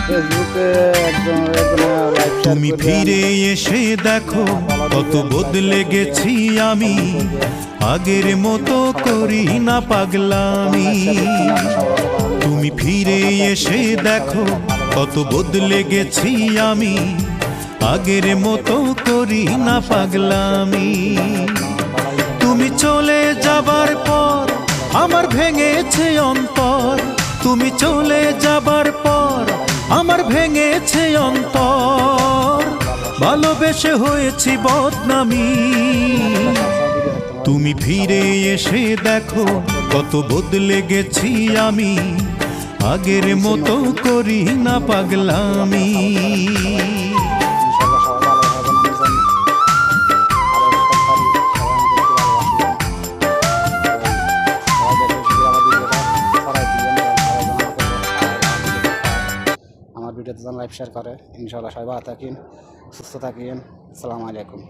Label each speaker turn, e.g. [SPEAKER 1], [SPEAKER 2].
[SPEAKER 1] ফেসবুকে
[SPEAKER 2] তুমি ফিরে এসে দেখো কত বদলে গেছি আমি, আগের মতো করি না পাগলামি। তুমি ফিরে এসে দেখো কত বদলে গেছি আমি, আগের মতো করি না পাগলামি। তুমি চলে যাবার পর আমার ভেঙেছে অন্তর, তুমি চলে যাবার পর আমার ভেঙেছে অন্তর, ভালোবেসে হয়েছি বদনামি। তুমি ফিরে এসে দেখো কত বদলে গেছি আমি, আগের মতো করি না পাগলামি।
[SPEAKER 1] আমার ভিডিওতে যেন লাইক শেয়ার করে। ইনশাআল্লাহ সবাই ভালো থাকেন, সুস্থ থাকেন। আসসালামু আলাইকুম।